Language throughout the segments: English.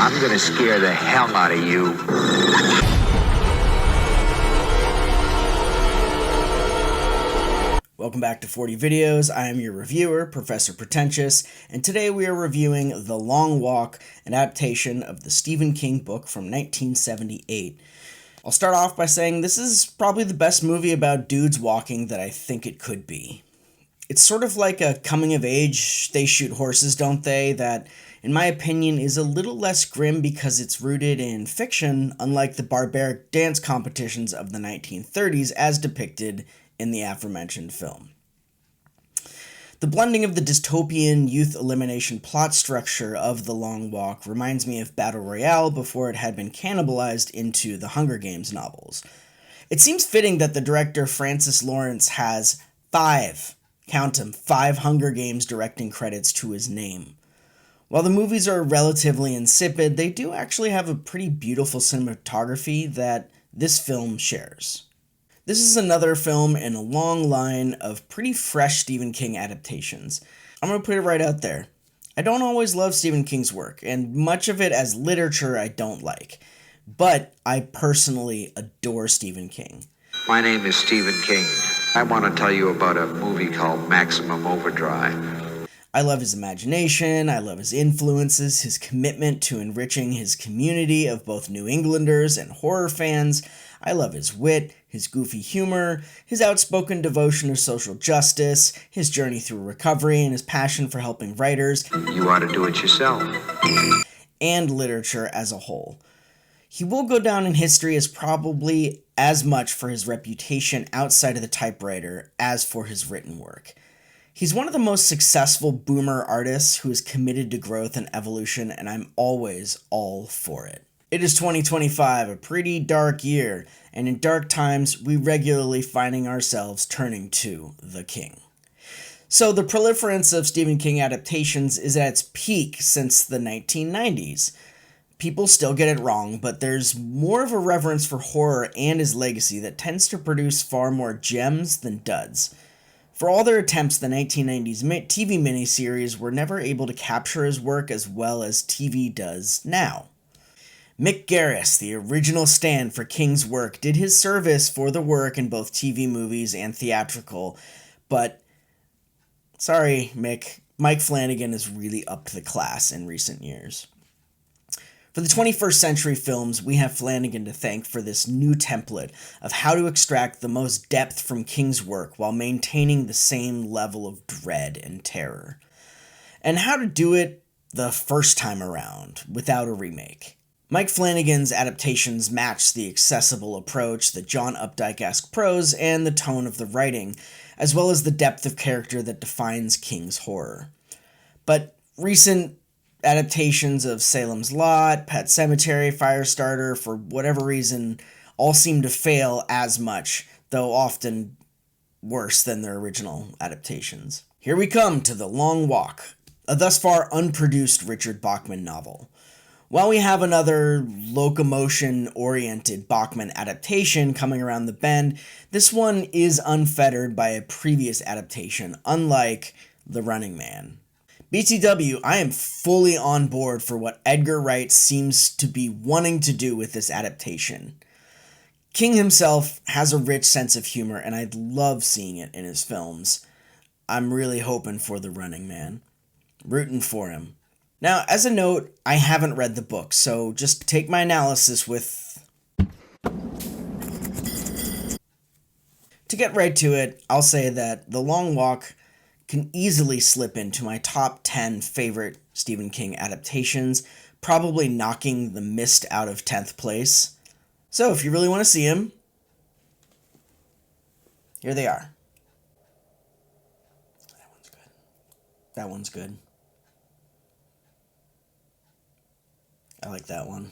I'm gonna scare the hell out of you. Welcome back to 40 Videos. I am your reviewer, Professor Pretentious, and today we are reviewing The Long Walk, an adaptation of the Stephen King book from 1978. I'll start off by saying this is probably the best movie about dudes walking that I think it could be. It's sort of like a coming-of-age, they shoot horses, don't they, that, in my opinion, is a little less grim because it's rooted in fiction, unlike the barbaric dance competitions of the 1930s as depicted in the aforementioned film. The blending of the dystopian youth elimination plot structure of The Long Walk reminds me of Battle Royale before it had been cannibalized into the Hunger Games novels. It seems fitting that the director Francis Lawrence has five Hunger Games directing credits to his name. While the movies are relatively insipid, they do actually have a pretty beautiful cinematography that this film shares. This is another film in a long line of pretty fresh Stephen King adaptations. I'm going to put it right out there. I don't always love Stephen King's work, and much of it as literature I don't like. But I personally adore Stephen King. My name is Stephen King. I want to tell you about a movie called Maximum Overdrive. I love his imagination, I love his influences, his commitment to enriching his community of both New Englanders and horror fans. I love his wit, his goofy humor, his outspoken devotion to social justice, his journey through recovery, and his passion for helping writers. You ought to do it yourself. And literature as a whole. He will go down in history as probably as much for his reputation outside of the typewriter as for his written work. He's one of the most successful boomer artists who is committed to growth and evolution, and I'm always all for it. It is 2025, a pretty dark year, and in dark times, we regularly finding ourselves turning to the King. So the proliferance of Stephen King adaptations is at its peak since the 1990s. People still get it wrong, but there's more of a reverence for horror and his legacy that tends to produce far more gems than duds. For all their attempts, the 1990s TV miniseries were never able to capture his work as well as TV does now. Mick Garris, the original stand for King's work, did his service for the work in both TV movies and theatrical, but sorry, Mick, Mike Flanagan has really upped the class in recent years. For the 21st century films, we have Flanagan to thank for this new template of how to extract the most depth from King's work while maintaining the same level of dread and terror. And how to do it the first time around, without a remake. Mike Flanagan's adaptations match the accessible approach, the John Updike-esque prose, and the tone of the writing, as well as the depth of character that defines King's horror. But recent adaptations of Salem's Lot, Pet Sematary, Firestarter, for whatever reason, all seem to fail as much, though often worse than their original adaptations. Here we come to The Long Walk, a thus far unproduced Richard Bachman novel. While we have another locomotion-oriented Bachman adaptation coming around the bend, this one is unfettered by a previous adaptation, unlike The Running Man. BTW, I am fully on board for what Edgar Wright seems to be wanting to do with this adaptation. King himself has a rich sense of humor, and I love seeing it in his films. I'm really hoping for The Running Man. Rooting for him. Now, as a note, I haven't read the book, so just take my analysis with... To get right to it, I'll say that The Long Walk can easily slip into my top 10 favorite Stephen King adaptations, probably knocking The Mist out of 10th place. So if you really want to see him, here they are. That one's good. That one's good. I like that one.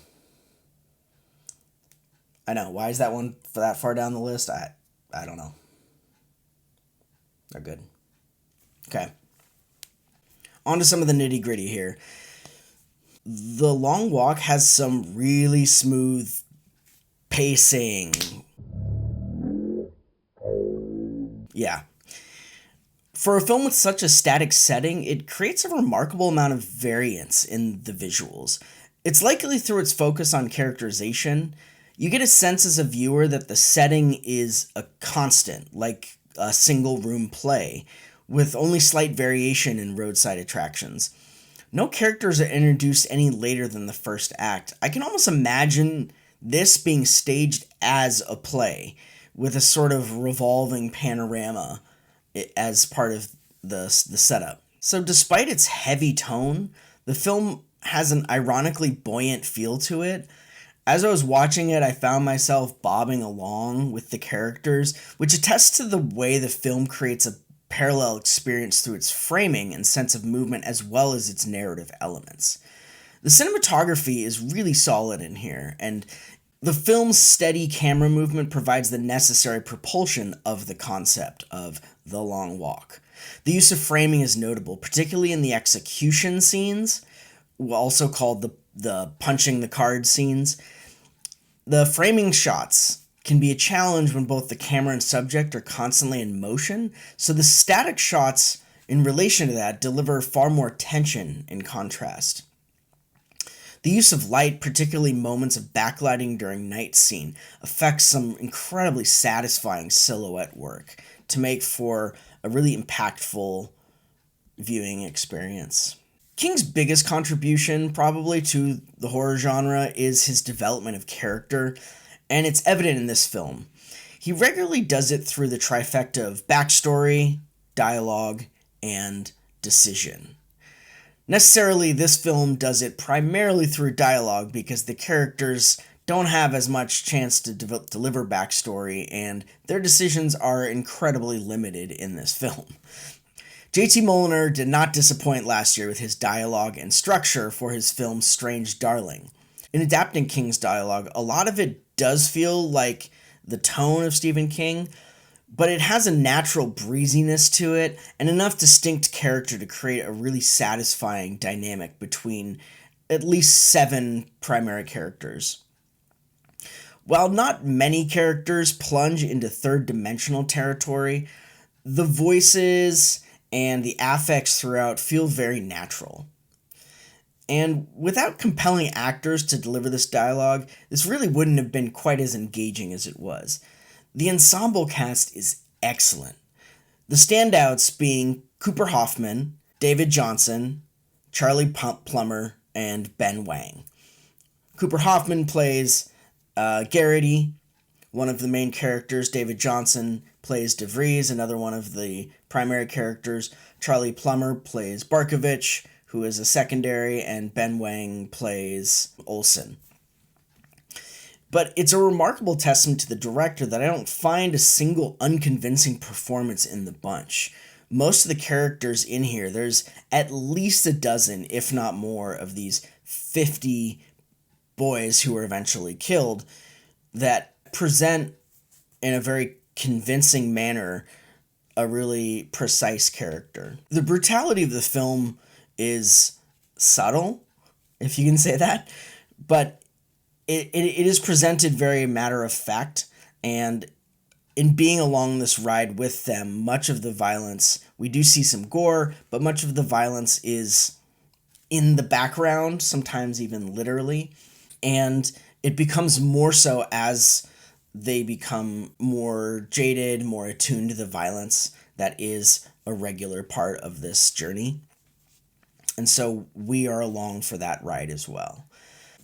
I know. Why is that one that far down the list? I don't know. They're good. Okay. On to some of the nitty-gritty here. The Long Walk has some really smooth pacing. Yeah. For a film with such a static setting, it creates a remarkable amount of variance in the visuals. It's likely through its focus on characterization, you get a sense as a viewer that the setting is a constant, like a single room play, with only slight variation in roadside attractions. No characters are introduced any later than the first act. I can almost imagine this being staged as a play, with a sort of revolving panorama as part of the setup. So, despite its heavy tone, the film has an ironically buoyant feel to it. As I was watching it, I found myself bobbing along with the characters, which attests to the way the film creates a parallel experience through its framing and sense of movement as well as its narrative elements. The cinematography is really solid in here, and the film's steady camera movement provides the necessary propulsion of the concept of the long walk. The use of framing is notable, particularly in the execution scenes, also called the punching the card scenes. The framing shots can be a challenge when both the camera and subject are constantly in motion, so the static shots in relation to that deliver far more tension in contrast. The use of light, particularly moments of backlighting during night scene, affects some incredibly satisfying silhouette work to make for a really impactful viewing experience. King's biggest contribution, probably, to the horror genre is his development of character, and it's evident in this film. He regularly does it through the trifecta of backstory, dialogue, and decision. Necessarily, this film does it primarily through dialogue because the characters don't have as much chance to deliver backstory, and their decisions are incredibly limited in this film. J.T. Moliner did not disappoint last year with his dialogue and structure for his film Strange Darling. In adapting King's dialogue, a lot of it does feel like the tone of Stephen King, but it has a natural breeziness to it and enough distinct character to create a really satisfying dynamic between at least 7 primary characters. While not many characters plunge into third-dimensional territory, the voices and the affects throughout feel very natural. And without compelling actors to deliver this dialogue, this really wouldn't have been quite as engaging as it was. The ensemble cast is excellent. The standouts being Cooper Hoffman, David Johnson, Charlie Plummer, and Ben Wang. Cooper Hoffman plays Garrity, one of the main characters. David Johnson plays DeVries, another one of the primary characters. Charlie Plummer plays Barkovich, who is a secondary, and Ben Wang plays Olsen. But it's a remarkable testament to the director that I don't find a single unconvincing performance in the bunch. Most of the characters in here, there's at least a dozen, if not more, of these 50 boys who are eventually killed that present in a very convincing manner a really precise character. The brutality of the film is subtle, if you can say that, but it is presented very matter of fact, and in being along this ride with them, much of the violence, we do see some gore, but much of the violence is in the background, sometimes even literally, and it becomes more so as they become more jaded, more attuned to the violence that is a regular part of this journey. And so we are along for that ride as well.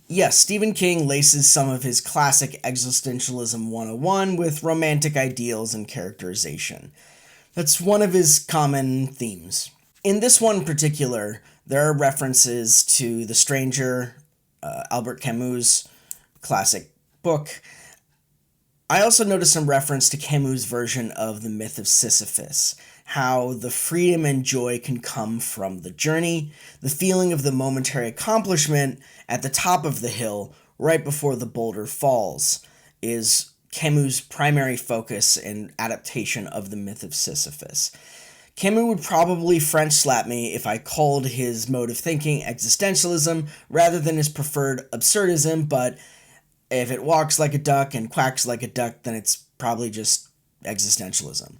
Yes, Stephen King laces some of his classic existentialism 101 with romantic ideals and characterization. That's one of his common themes. In this one in particular, there are references to The Stranger, Albert Camus' classic book. I also noticed some reference to Camus' version of the myth of Sisyphus, how the freedom and joy can come from the journey, the feeling of the momentary accomplishment at the top of the hill right before the boulder falls is Camus' primary focus and adaptation of the myth of Sisyphus. Camus would probably French slap me if I called his mode of thinking existentialism rather than his preferred absurdism, but if it walks like a duck and quacks like a duck, then it's probably just existentialism.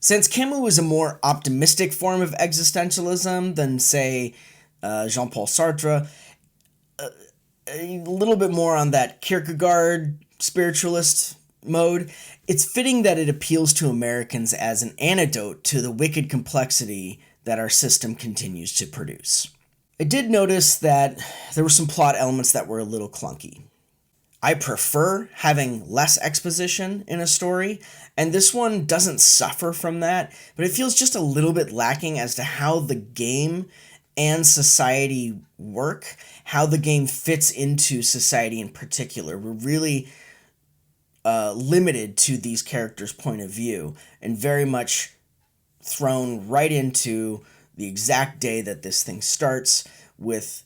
Since Camus is a more optimistic form of existentialism than, say, Jean-Paul Sartre, a little bit more on that Kierkegaard spiritualist mode, it's fitting that it appeals to Americans as an antidote to the wicked complexity that our system continues to produce. I did notice that there were some plot elements that were a little clunky. I prefer having less exposition in a story, and this one doesn't suffer from that, but it feels just a little bit lacking as to how the game and society work, how the game fits into society in particular. We're really limited to these characters' point of view and very much thrown right into the exact day that this thing starts with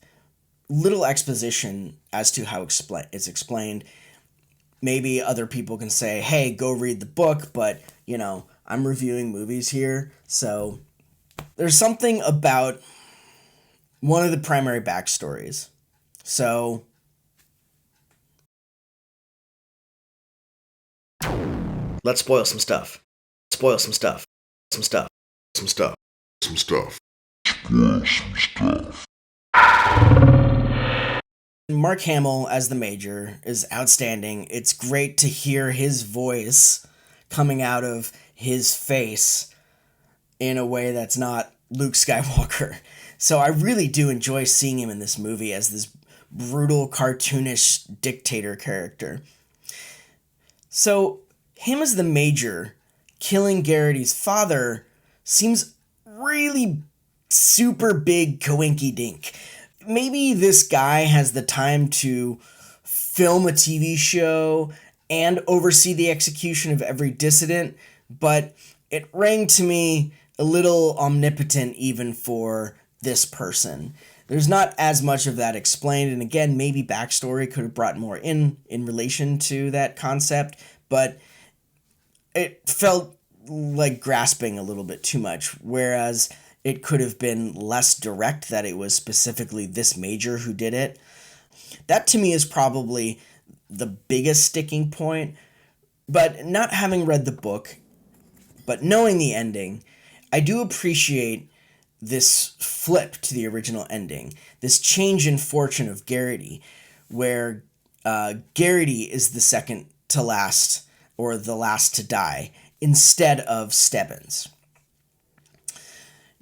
little exposition as to how it's explained. Maybe other people can say, hey, go read the book, but, I'm reviewing movies here, so there's something about one of the primary backstories. So let's spoil some stuff. Spoil some stuff. Some stuff. Some stuff. Some stuff. Mark Hamill as the Major is outstanding. It's great to hear his voice coming out of his face in a way that's not Luke Skywalker. So I really do enjoy seeing him in this movie as this brutal, cartoonish dictator character. So him as the Major killing Garrity's father seems really super big coinky dink. Maybe this guy has the time to film a TV show and oversee the execution of every dissident, but it rang to me a little omnipotent even for this person. There's not as much of that explained, and again, maybe backstory could have brought more in relation to that concept, but it felt like grasping a little bit too much, whereas it could have been less direct that it was specifically this Major who did it. That to me is probably the biggest sticking point, but not having read the book, but knowing the ending, I do appreciate this flip to the original ending, this change in fortune of Garrity, where Garrity is the second to last, or the last to die, instead of Stebbins.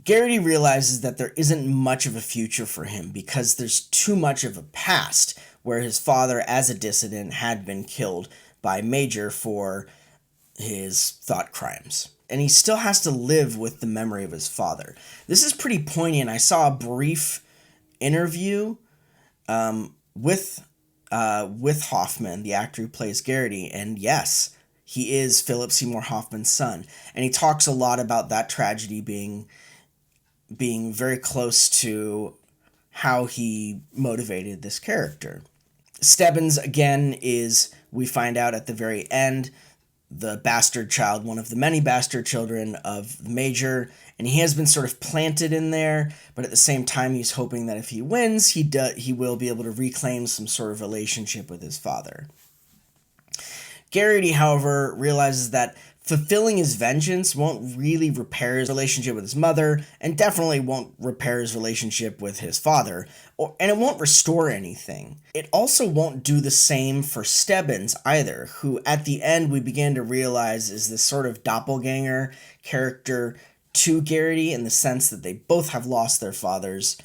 Garrity realizes that there isn't much of a future for him because there's too much of a past where his father, as a dissident, had been killed by Major for his thought crimes. And he still has to live with the memory of his father. This is pretty poignant. I saw a brief interview with Hoffman, the actor who plays Garrity, and yes, he is Philip Seymour Hoffman's son. And he talks a lot about that tragedy being very close to how he motivated this character. Stebbins, again, is, we find out at the very end, the bastard child, one of the many bastard children of the Major, and he has been sort of planted in there, but at the same time he's hoping that if he wins, he will be able to reclaim some sort of relationship with his father. Garrity, however, realizes that fulfilling his vengeance won't really repair his relationship with his mother, and definitely won't repair his relationship with his father, and it won't restore anything. It also won't do the same for Stebbins either, who at the end we begin to realize is this sort of doppelganger character to Garrity in the sense that they both have lost their fathers.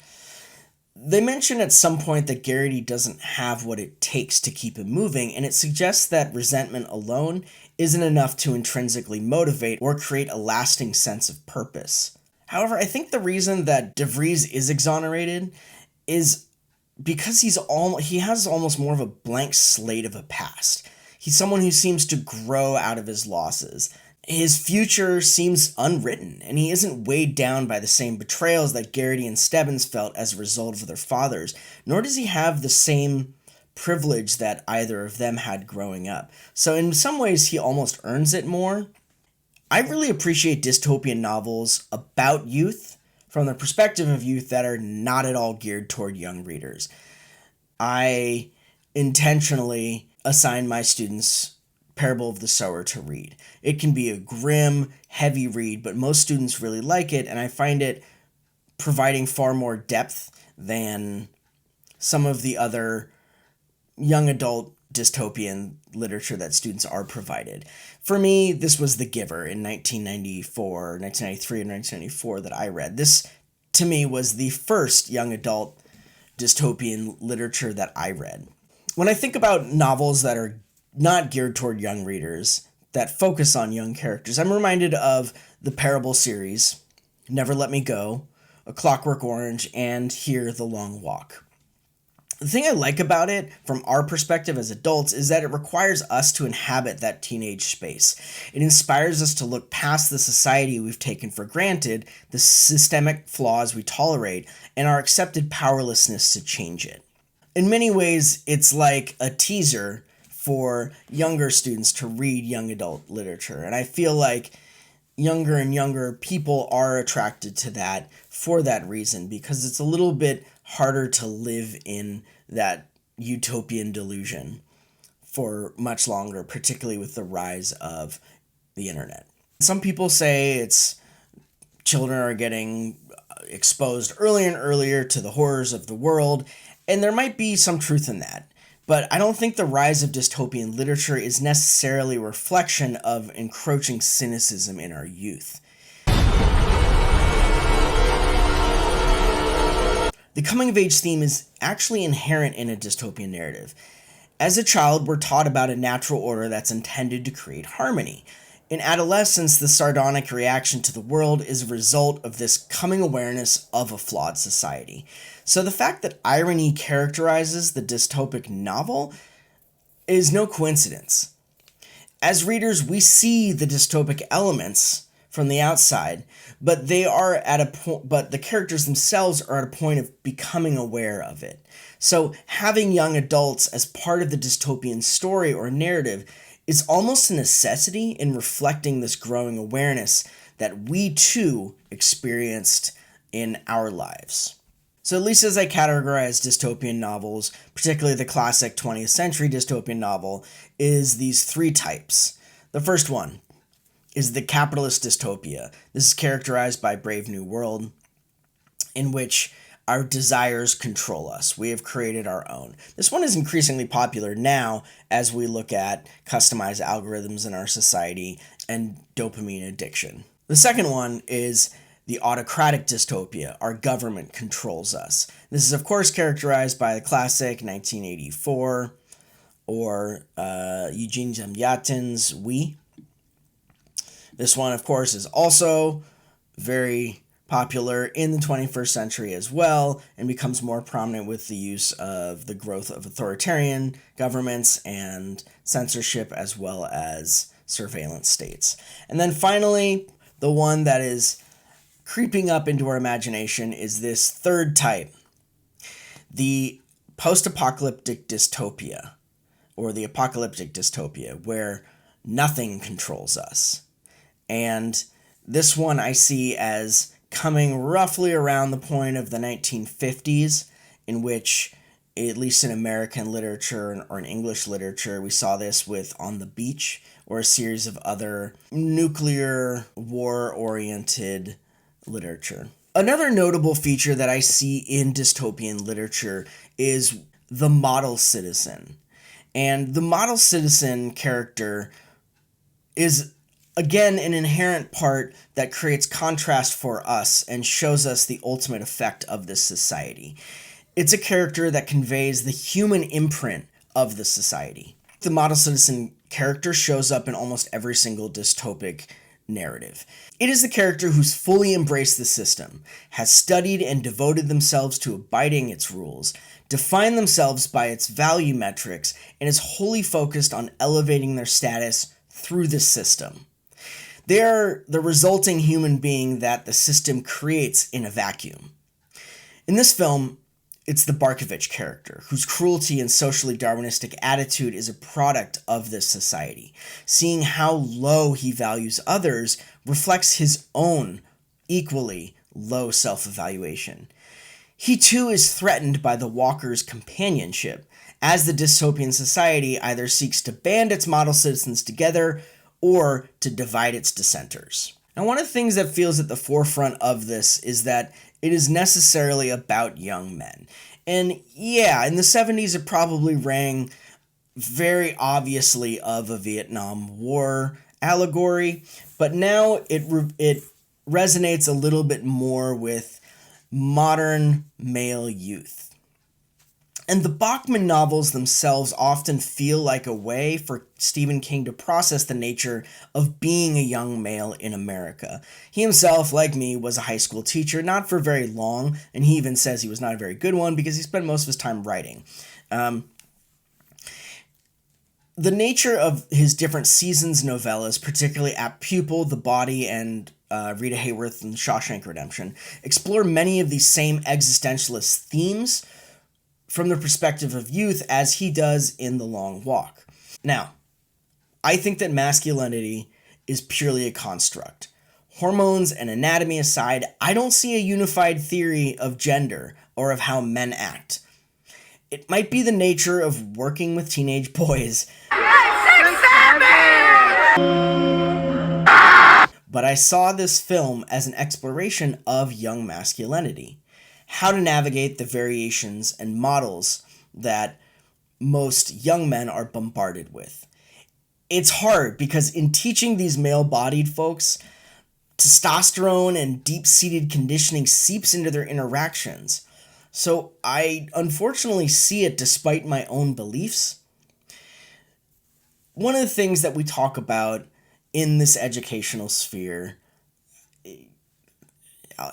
They mention at some point that Garrity doesn't have what it takes to keep him moving, and it suggests that resentment alone isn't enough to intrinsically motivate or create a lasting sense of purpose. However, I think the reason that DeVries is exonerated is because he has almost more of a blank slate of a past. He's someone who seems to grow out of his losses. His future seems unwritten, and he isn't weighed down by the same betrayals that Garrity and Stebbins felt as a result of their fathers, nor does he have the same privilege that either of them had growing up. So in some ways, he almost earns it more. I really appreciate dystopian novels about youth from the perspective of youth that are not at all geared toward young readers. I intentionally assign my students Parable of the Sower to read. It can be a grim, heavy read, but most students really like it, and I find it providing far more depth than some of the other young adult dystopian literature that students are provided. For me, this was The Giver in 1994, 1993, and 1994 that I read. This, to me, was the first young adult dystopian literature that I read. When I think about novels that are not geared toward young readers, that focus on young characters, I'm reminded of the Parable series, Never Let Me Go, A Clockwork Orange, and Here the Long Walk. The thing I like about it, from our perspective as adults, is that it requires us to inhabit that teenage space. It inspires us to look past the society we've taken for granted, the systemic flaws we tolerate, and our accepted powerlessness to change it. In many ways, it's like a teaser for younger students to read young adult literature. And I feel like younger and younger people are attracted to that for that reason, because it's a little bit harder to live in that utopian delusion for much longer, particularly with the rise of the internet. Some people say it's children are getting exposed earlier and earlier to the horrors of the world, and there might be some truth in that. But I don't think the rise of dystopian literature is necessarily a reflection of encroaching cynicism in our youth. The coming-of-age theme is actually inherent in a dystopian narrative. As a child, we're taught about a natural order that's intended to create harmony. In adolescence, the sardonic reaction to the world is a result of this coming awareness of a flawed society. So the fact that irony characterizes the dystopic novel is no coincidence. As readers, we see the dystopic elements from the outside, but they are at a point, but the characters themselves are at a point of becoming aware of it. So having young adults as part of the dystopian story or narrative is almost a necessity in reflecting this growing awareness that we too experienced in our lives. So at least as I categorize dystopian novels, particularly the classic 20th century dystopian novel, is these three types. The first one is the capitalist dystopia. This is characterized by Brave New World, in which our desires control us. We have created our own. This one is increasingly popular now as we look at customized algorithms in our society and dopamine addiction. The second one is the autocratic dystopia. Our government controls us. This is, of course, characterized by the classic 1984 or Eugene Zamyatin's We. This one, of course, is also very popular in the 21st century as well, and becomes more prominent with the use of the growth of authoritarian governments and censorship, as well as surveillance states. And then finally, the one that is creeping up into our imagination is this third type, the post-apocalyptic dystopia, or the apocalyptic dystopia, where nothing controls us. And this one I see as coming roughly around the point of the 1950s, in which, at least in American literature or in English literature, we saw this with On the Beach, or a series of other nuclear war-oriented literature. Another notable feature that I see in dystopian literature is the model citizen. And the model citizen character is, again, an inherent part that creates contrast for us and shows us the ultimate effect of this society. It's a character that conveys the human imprint of the society. The model citizen character shows up in almost every single dystopic narrative. It is the character who's fully embraced the system, has studied and devoted themselves to abiding its rules, defined themselves by its value metrics, and is wholly focused on elevating their status through the system. They are the resulting human being that the system creates in a vacuum. In this film, it's the Barkovich character, whose cruelty and socially Darwinistic attitude is a product of this society. Seeing how low he values others reflects his own equally low self-evaluation. He too is threatened by the Walker's companionship, as the dystopian society either seeks to band its model citizens together or to divide its dissenters. Now, one of the things that feels at the forefront of this is that it is necessarily about young men. And yeah, in the 70s, it probably rang very obviously of a Vietnam War allegory, but now it resonates a little bit more with modern male youth. And the Bachman novels themselves often feel like a way for Stephen King to process the nature of being a young male in America. He himself, like me, was a high school teacher, not for very long, and he even says he was not a very good one because he spent most of his time writing. The nature of his different seasons novellas, particularly Apt Pupil, The Body, and Rita Hayworth and Shawshank Redemption, explore many of these same existentialist themes from the perspective of youth as he does in The Long Walk. Now, I think that masculinity is purely a construct. Hormones and anatomy aside, I don't see a unified theory of gender or of how men act. It might be the nature of working with teenage boys, but I saw this film as an exploration of young masculinity, how to navigate the variations and models that most young men are bombarded with. It's hard because in teaching these male-bodied folks, testosterone and deep-seated conditioning seeps into their interactions. So I unfortunately see it despite my own beliefs. One of the things that we talk about in this educational sphere,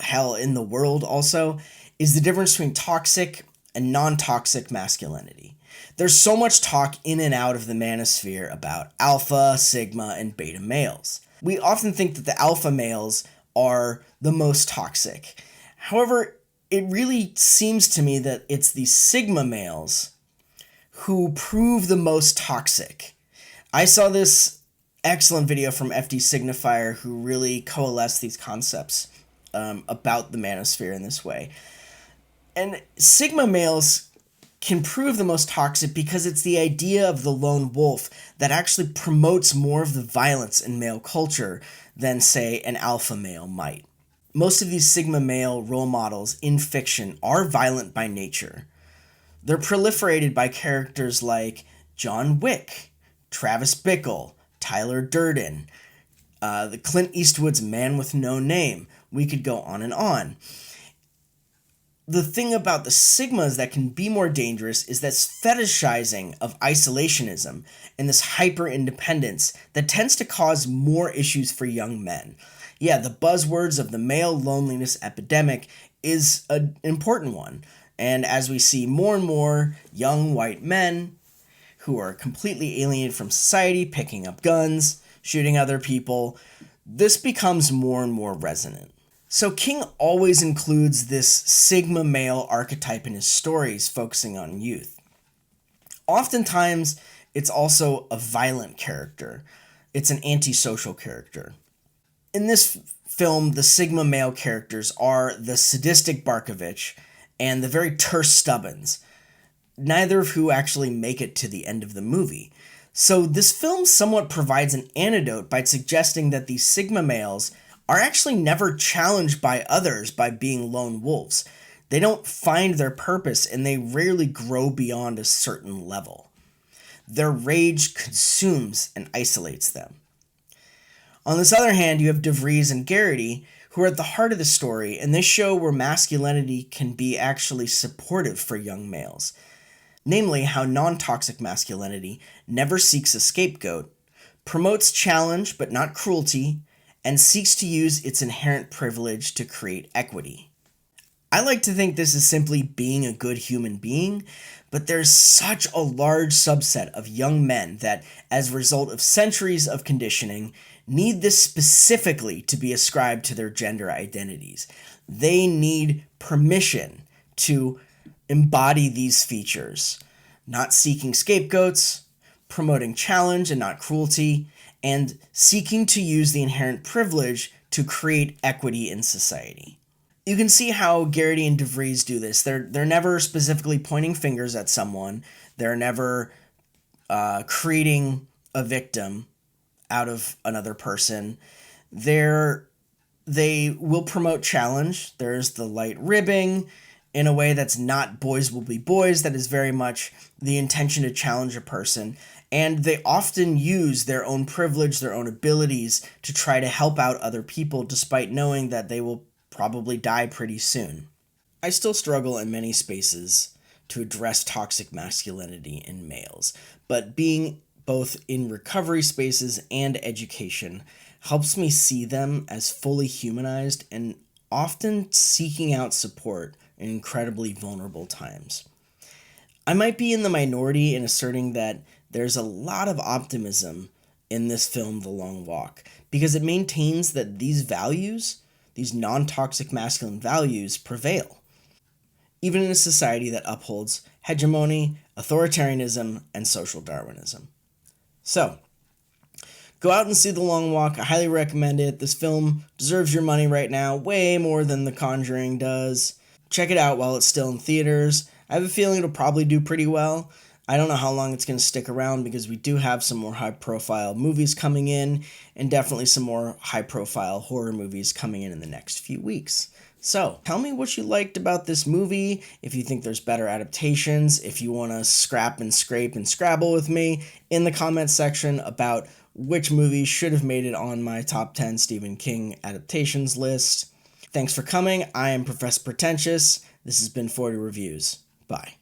hell, in the world also, is the difference between toxic and non-toxic masculinity. There's so much talk in and out of the manosphere about alpha, sigma, and beta males. We often think that the alpha males are the most toxic. However, it really seems to me that it's the sigma males who prove the most toxic. I saw this excellent video from FD Signifier who really coalesced these concepts about the manosphere in this way. And sigma males can prove the most toxic because it's the idea of the lone wolf that actually promotes more of the violence in male culture than, say, an alpha male might. Most of these sigma male role models in fiction are violent by nature. They're proliferated by characters like John Wick, Travis Bickle, Tyler Durden, the Clint Eastwood's Man with No Name. We could go on and on. The thing about the sigmas that can be more dangerous is this fetishizing of isolationism and this hyper-independence that tends to cause more issues for young men. Yeah, the buzzwords of the male loneliness epidemic is an important one. And as we see more and more young white men who are completely alienated from society, picking up guns, shooting other people, this becomes more and more resonant. So King always includes this sigma male archetype in his stories, focusing on youth. Oftentimes, it's also a violent character. It's an antisocial character. In this film, the sigma male characters are the sadistic Barkovich and the very terse Stubbins, neither of who actually make it to the end of the movie. So this film somewhat provides an antidote by suggesting that these sigma males are actually never challenged by others by being lone wolves. They don't find their purpose and they rarely grow beyond a certain level. Their rage consumes and isolates them. On this other hand, you have DeVries and Garrity, who are at the heart of the story, and they show where masculinity can be actually supportive for young males. Namely, how non-toxic masculinity never seeks a scapegoat, promotes challenge but not cruelty, and seeks to use its inherent privilege to create equity. I like to think this is simply being a good human being, but there's such a large subset of young men that, as a result of centuries of conditioning, need this specifically to be ascribed to their gender identities. They need permission to embody these features, not seeking scapegoats, promoting challenge and not cruelty, and seeking to use the inherent privilege to create equity in society. You can see how Garrity and DeVries do this. They're never specifically pointing fingers at someone. They're never creating a victim out of another person. They will promote challenge. There's the light ribbing, in a way that's not boys will be boys, that is very much the intention to challenge a person. And they often use their own privilege, their own abilities to try to help out other people despite knowing that they will probably die pretty soon. I still struggle in many spaces to address toxic masculinity in males, but being both in recovery spaces and education helps me see them as fully humanized and often seeking out support in incredibly vulnerable times. I might be in the minority in asserting that there's a lot of optimism in this film, The Long Walk, because it maintains that these values, these non toxic masculine values, prevail, even in a society that upholds hegemony, authoritarianism, and social Darwinism. So, go out and see The Long Walk. I highly recommend it. This film deserves your money right now, way more than The Conjuring does. Check it out while it's still in theaters. I have a feeling it'll probably do pretty well. I don't know how long it's going to stick around because we do have some more high-profile movies coming in, and definitely some more high-profile horror movies coming in the next few weeks. So, tell me what you liked about this movie, if you think there's better adaptations, if you want to scrap and scrape and scrabble with me in the comments section about which movies should have made it on my top 10 Stephen King adaptations list. Thanks for coming. I am Professor Pretentious. This has been 40 Reviews. Bye.